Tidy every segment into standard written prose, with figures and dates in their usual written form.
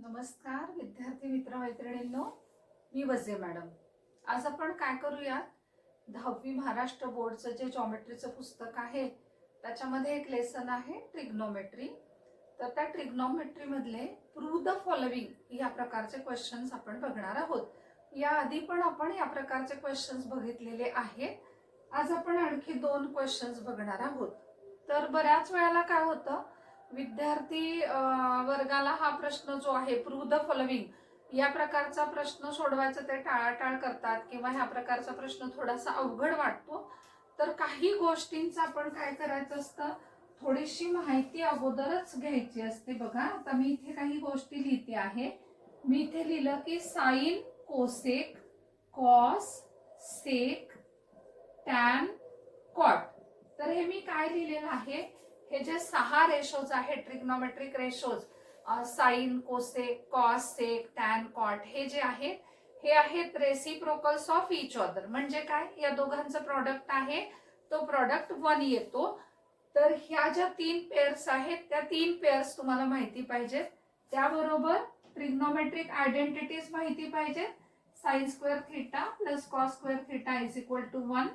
नमस्कार विद्यार्थी मित्र मैत्रिणींनो, मी वजे मॅडम. आज आपण काय करूयात, 10वी महाराष्ट्र बोर्डचं जे जॉमेट्रीचं पुस्तक आहे त्याच्यामध्ये एक लेसन आहे ट्रिग्नोमेट्री. तर त्या ट्रिग्नोमेट्री मधले प्रूव्ह द फॉलोइंग या प्रकारचे क्वेश्चन्स आपण बघणार आहोत. या आधी पण आपण या प्रकारचे क्वेश्चन्स बघितलेले आहेत. आज आपण आणखी 2 क्वेश्चन्स बघणार आहोत. तर बऱ्याच वेळेला काय होतं, विद्यार्थी वर्गाला हा प्रश्न जो आहे प्रूव्ह द फॉलोइंग या प्रकारचा प्रश्न सोडवायचा ते टाळाटाळ करतात किंवा ह्या प्रकारचा प्रश्न थोडासा अवघड वाटतो. तर काही गोष्टींचं आपण काय करायचं असतं, थोडीशी माहिती अगोदरच घ्यायची असते. बघा, आता मी इथे काही गोष्टी लिहिते आहे. मी इथे लिहिलं की sign, cosec, cos, sec, tan, cot. तर हे मी काय लिहिलेलं आहे, हे जे 6 रेशोज आहेत trigonometric ratios, sine, cosec, cos, sec, tan, cot, हे जे आहेत हे आहेत रेसिप्रोकल्स ऑफ इच अदर. म्हणजे काय, या दोघांचं प्रॉडक्ट आहे तो प्रॉडक्ट 1 येतो. तर ह्या ज्या 3 पेअर्स आहेत त्या 3 पेअर्स तुम्हाला माहिती पाहिजेत. त्याबरोबर ट्रिग्नोमेट्रिक आयडेंटिटीज माहिती पाहिजेत. Sine square theta plus cos square theta is equal to 1,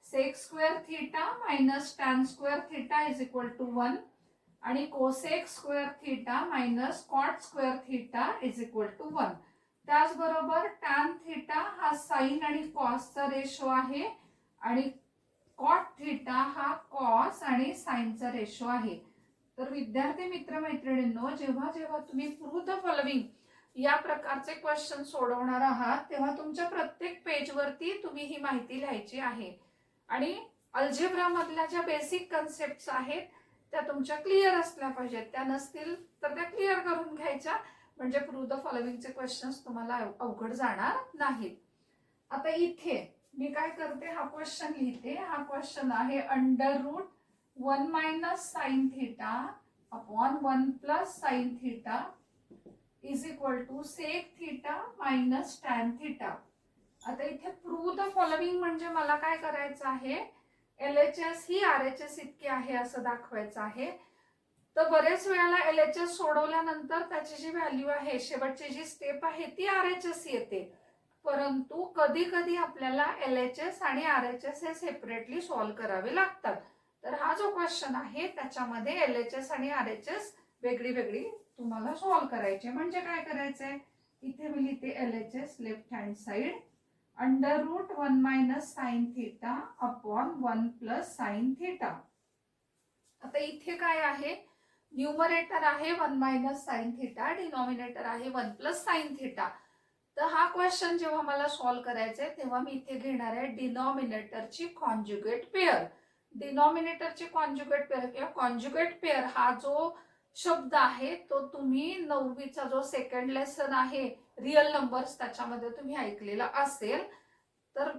sec square theta minus tan square theta is equal to 1 आणि cosec square theta minus cot square theta is equal to 1. त्याचबरोबर tan theta हा sign आणि कॉसचा ratio आहे आणि cot theta हा cos आणि साइनचा ratio आहे. तर विद्यार्थी मित्र मैत्रिणींनो, जेव्हा जेव्हा तुम्ही प्रूव्ह द फॉलोइंग या प्रकारचे क्वेश्चन सोडवणार आहात तेव्हा तुमच्या प्रत्येक पेजवरती तुम्ही ही माहिती लिहायची आहे. आणि अल्जेब्रा मधल्या ज्या बेसिक कन्सेप्ट्स आहेत त्या तुमच्या क्लिअर असल्या पाहिजेत. त्या नसतील तर त्या क्लिअर करून घ्यायच्या, म्हणजे प्रूव्ह द फॉलोइंगचे क्वेश्चन्स तुम्हाला अवघड जाणार नाहीत. आता इथे मी काय करते, हा क्वेश्चन लिहिते. हा क्वेश्चन आहे under root 1 minus sine theta upon 1 plus sine theta is equal to sec theta minus tan theta. आता इथे प्रूव्ह द फॉलोइंग म्हणजे मला काय करायचं आहे, LHS ही RHS इतकी आहे असं दाखवायचं आहे. तर बरेच वेळेला LHS सोडवल्यानंतर त्याची जी व्हॅल्यू आहे, शेवटची जी स्टेप आहे ती RHS येते. परंतु कधी कधी आपल्याला LHS आणि RHS हे सेपरेटली सॉल्व्ह करावे लागतात. तर हा जो क्वेश्चन आहे त्याच्यामध्ये LHS आणि RHS वेगळी वेगळी तुम्हाला सॉल्व्ह करायचे. म्हणजे काय करायचंय, इथे मी लिहिते LHS left hand side under root 1 minus sine theta upon 1 plus sine theta. आता इथे काय आहे, न्यूमरेटर आहे 1 मायनस साइन थीटा, डिनॉमिनेटर आहे 1 प्लस साइन थीटा. तर हा क्वेश्चन जेव्हा मला सॉल्व्ह करायचा आहे तेव्हा मी इथे घेणार आहे डिनॉमिनेटरची कॉन्जुगेट पेअर. डिनॉमिनेटरची कॉन्जुगेट पेअर किंवा कॉन्जुगेट पेअर हा जो शब्द आहे तो तुम्ही 9वीचा जो सेकंड लेसन आहे रियल नंबर्स त्याच्यामध्ये तुम्ही ऐकलेला असेल. तर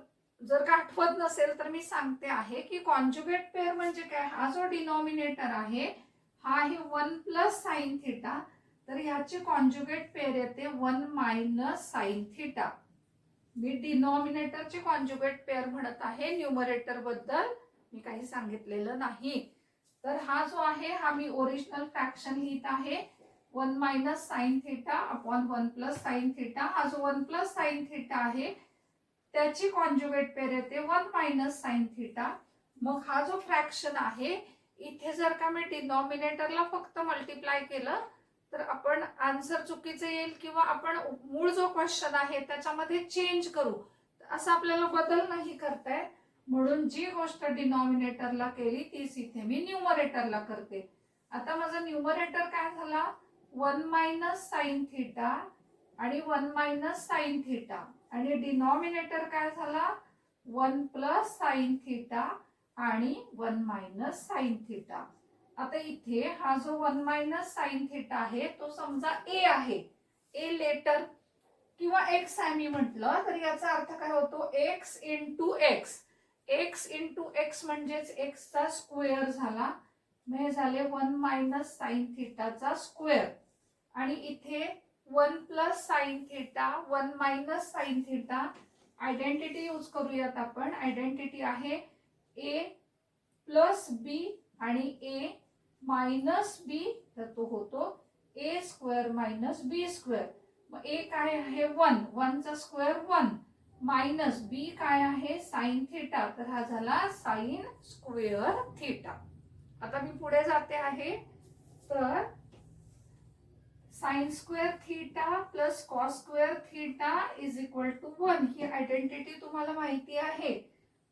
जर का आठवत नसेल तर मी सांगते आहे की कॉन्जुगेट पेअर म्हणजे काय, हा जो डिनॉमिनेटर आहे हा आहे 1 प्लस साइन थीटा, तर ह्याची कॉन्जुगेट पेअर येते 1 मायनस साइन थीटा. मी डिनॉमिनेटरची कॉन्जुगेट पेअर म्हणत आहे, न्यूमरेटर बद्दल मी काही सांगितलेलं नाही. तर हा जो आहे हा मी ओरिजिनल फ्रॅक्शन लिहित आहे 1 minus sine theta upon 1 plus sine theta. हा जो 1 प्लस साइन थीटा आहे त्याची कॉन्जुगेट पेअर येते 1 मायनस साइन थीटा. मग हा जो फ्रॅक्शन आहे इथे जर का मी डिनॉमिनेटरला फक्त मल्टिप्लाय केलं तर आपण आन्सर चुकीचं येईल किंवा आपण मूळ जो क्वेश्चन आहे त्याच्यामध्ये चेंज करू, असं आपल्याला बदल नाही करताय. म्हणून जी गोष्ट डिनॉमिनेटरला केली तीच इथे मी न्यूमरेटरला करते. आता माझा न्यूमरेटर काय झाला 1 मायनस साइन थीटा आणि 1 मायनस साइन थीटा आणि डिनॉमिनेटर काय झाला 1 प्लस साइन थीटा आणि 1 मायनस साइन थीटा. आता इथे हा जो 1 मायनस साइन थीटा आहे तो समजा A आहे, A लेटर किंवा X आहे मी म्हटलं तर याचा अर्थ काय होतो X into X. X into X म्हणजेच X चा स्क्वेअर झाला, हे झाले 1 मायनस साइन थीटाचा स्क्वेअर. आणि इथे 1 plus sine theta 1 minus sine theta. Identity use करूयात आपण. आयडेंटिटी आहे A प्लस B आणि A मायनस B, तर तो होतो ए स्क्वेअर मायनस बी स्क्वेअर. मग ए काय आहे 1, 1 चा स्क्वेअर 1 मायनस बी काय आहे साइन थिटा, तर हा झाला साइन स्क्वेअर थिटा. आता मी पुढे जाते आहे, तर sine square theta plus cos square theta is equal to 1 ही आयडेंटिटी तुम्हाला माहिती आहे.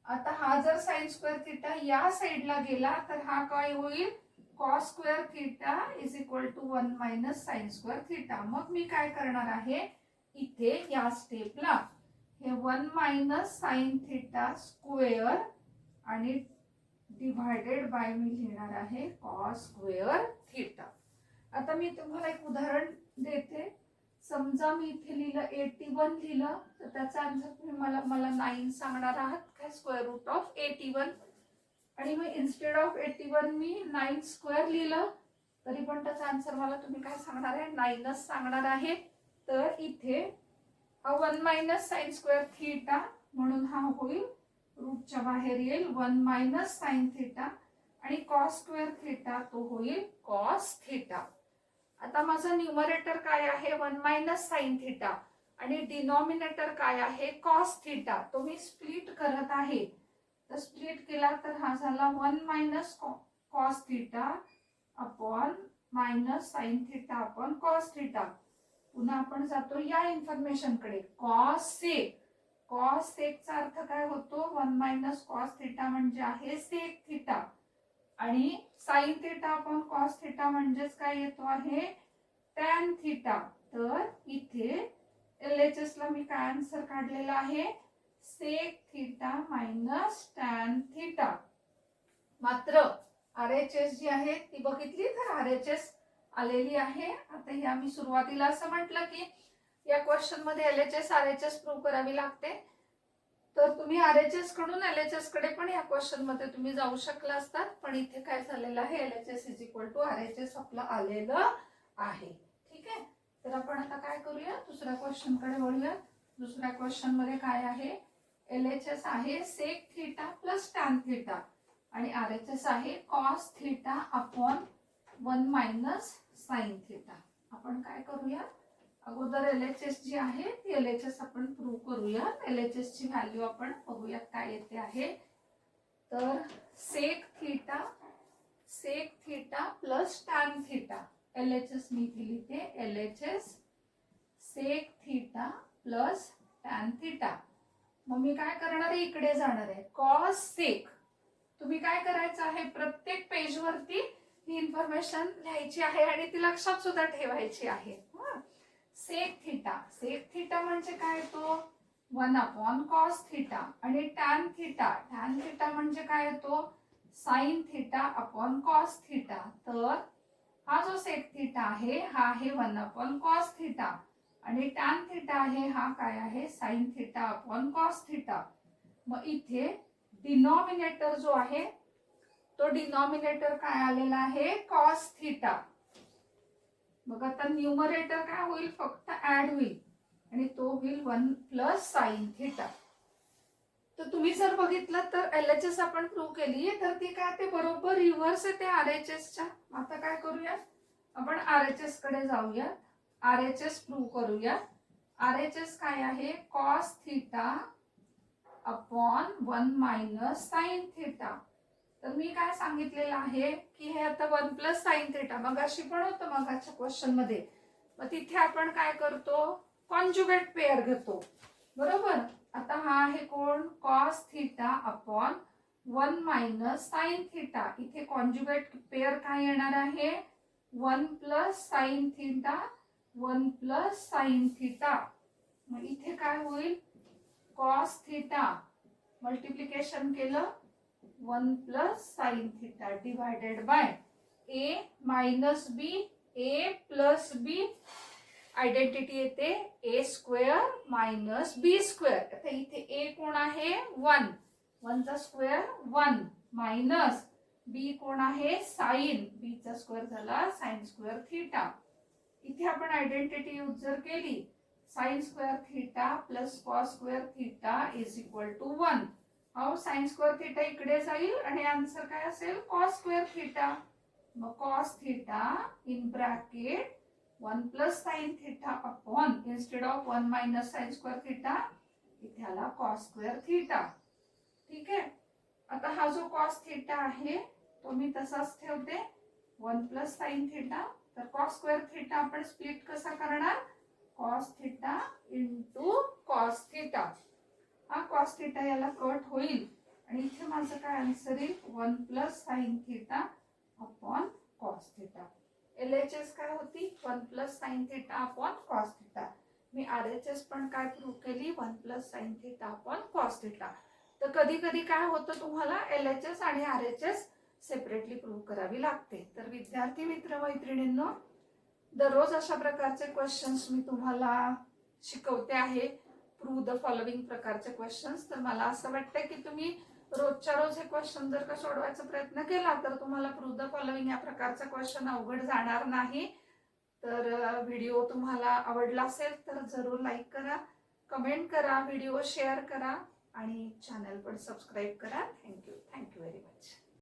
आता हा जर साइन स्क्वेअर थीटा या साइडला गेला तर हा काय होईल cos square theta is equal to 1 minus sine square theta. मग मी काय करणार आहे इथे या स्टेपला हे 1 मायनस साइन थीटा स्क्वेअर आणि डिवायडेड बाय मी लिहिणार आहे कॉस स्क्वेअर थीटा. आता मी तुम्हाला एक उदाहरण देते. समजा मी इथे लिहिलं 81 लिहिलं तर त्याचा आन्सर तुम्ही मला 9 सांगणार आहात काय स्क्वेअर रूट ऑफ 81. आणि मग इन्स्टेड ऑफ 81 मी 9 स्क्वेअर लिहिलं तरी पण त्याचा आन्सर मला तुम्ही काय सांगणार आहे 9च सांगणार आहे. तर इथे हा 1 मायनस साइन स्क्वेअर थीटा म्हणून हा होईल रूटच्या बाहेर येईल 1 मायनस साइन थीटा आणि कॉस स्क्वेअर थीटा तो होईल कॉस थीटा. आता माझा न्यूमरेटर काय आहे 1 मायनस साइन थीटा आणि डिनॉमिनेटर काय आहे कॉस थीटा. तो मी स्प्लिट करत आहे. तर स्प्लिट केला तर हा झाला 1 minus cos theta upon minus sine theta upon cos theta. पुन्हा आपण जातो या इन्फॉर्मेशन कडे कॉस सेक. कॉस सेकचा अर्थ काय होतो 1 मायनस कॉस थीटा म्हणजे आहे सेक थीटा आणि sign theta upon cos theta म्हणजेच काय येतो आहे टॅन थीटा. तर इथे LHS ला मी काय आन्सर काढलेला आहे sec theta minus tan theta. मात्र RHS जी आहे ती बघितली तर RHS आलेली आहे. आता हे आम्ही सुरुवातीला असं म्हटलं की या क्वेश्चन मध्ये LHS RHS प्रूव्ह करावी लागते. तर तुम्ही RHS कडून LHS कडे पण या क्वेश्चन मध्ये तुम्ही जाऊ शकला असतात. पण इथे काय झालेलं आहे LHS is equal to RHS आपलं आलेलं आहे. ठीक आहे. तर आपण आता काय करूया दुसऱ्या क्वेश्चन कडे वळूया. दुसऱ्या क्वेश्चन मध्ये काय आहे LHS आहे sec theta plus tan theta आणि RHS आहे cos theta upon 1 minus sine theta. आपण काय करूया अगोदर LHS जी आहे ती LHS आपण प्रूव्ह करूया. LHS ची व्हॅल्यू आपण बघूया काय येते आहे. तर sec theta plus tan theta LHS मी इथे लिहिते LHS sec theta plus tan theta. मग मी काय करणार आहे इकडे जाणार आहे कॉस सेक. तुम्ही काय करायचं आहे प्रत्येक पेज वरती ही इन्फॉर्मेशन लिहायची आहे आणि ती लक्षात सुद्धा ठेवायची आहे. सेक थीटा म्हणजे काय तो 1 अपॉन कॉस थीटा आणि टॅन थीटा म्हणजे काय तो sign theta upon cos theta. तर हा जो सेक थीटा आहे हा आहे 1 अपॉन कॉस थीटा आणि टॅन थीटा आहे हा काय आहे sign theta upon cos theta. मग इथे डिनॉमिनेटर जो आहे तो डिनॉमिनेटर काय आलेला आहे कॉस थीटा. मग आता न्यूमरेटर काय होईल फक्त ऍड होईल आणि तो होईल 1 प्लस साइन थीटा. तर तुम्ही जर बघितलं तर LHS आपण प्रूव्ह केली तर ती काय ते बरोबर रिव्हर्स येते RHS च्या. आता काय करूया आपण RHS कडे जाऊया. RHS प्रूव्ह करूया. RHS काय आहे cos theta upon 1 minus sine theta. तर मी काय सांगितलेलं आहे की हे आता 1 प्लस साइन थीटा मगाशी पण होतं मगाच्या क्वेश्चन मध्ये. मग तिथे आपण काय करतो कॉन्जुगेट पेअर घेतो बरोबर. आता हा आहे कोण cos theta upon 1 minus sine theta. इथे कॉन्जुगेट पेअर काय येणार आहे 1 plus sine theta 1 plus sine theta. मग इथे काय होईल कॉस थीटा मल्टिप्लिकेशन केलं 1 plus sine theta divided by a minus b a plus b identity येते a square minus b square. आता इथे ए कोण आहे 1 1 चा स्क्वेअर 1 मायनस बी कोण आहे साइन बी चा स्क्वेअर झाला साइन स्क्वेअर थीटा. इथे आपण आयडेंटिटी यूज जर केली sine square theta plus cos square theta is equal to 1. How sine square theta इकडे जाईल आणि आन्सर काय असेल कॉस स्क्वेअर थीटा. मग cos theta in bracket 1 plus sine theta upon instead of 1 minus sine square theta इथे आला cos square theta. ठीक आहे. आता हा जो कॉस थिटा आहे तो मी तसाच ठेवते 1 प्लस साइन थिटा. तर कॉस स्क्वेअर थिटा आपण स्प्लिट कसा करणार, cos theta into cos theta. हा कॉस थिटा याला कट होईल आणि इथे माझं काय आन्सर येईल 1 plus sine theta upon cos theta. LHS काय होती 1 plus sine theta upon cos theta. मी RHS पण काय प्रूव्ह केली 1 plus sine theta upon cos theta. तर कधी कधी काय होतं तुम्हाला LHS आणि RHS सेपरेटली प्रूव्ह करावी लागते. तर विद्यार्थी मित्र मैत्रिणींनो, दररोज अशा प्रकारचे क्वेश्चन्स मी तुम्हाला शिकवते आहे. प्रूव्ह द फॉलोइंग प्रकारचे क्वेश्चन्स. तर मला असं वाटतं की तुम्ही रोजच्या रोज हे क्वेश्चन जर का सोडवायचा प्रयत्न केला तर तुम्हाला प्रूव्ह द फॉलोइंग या प्रकारचा क्वेश्चन अवघड जाणार नाही. तर व्हिडिओ तुम्हाला आवडला असेल तर जरूर लाईक करा, कमेंट करा, व्हिडिओ शेअर करा आणि चॅनल पण सबस्क्राईब करा. Thank you very much.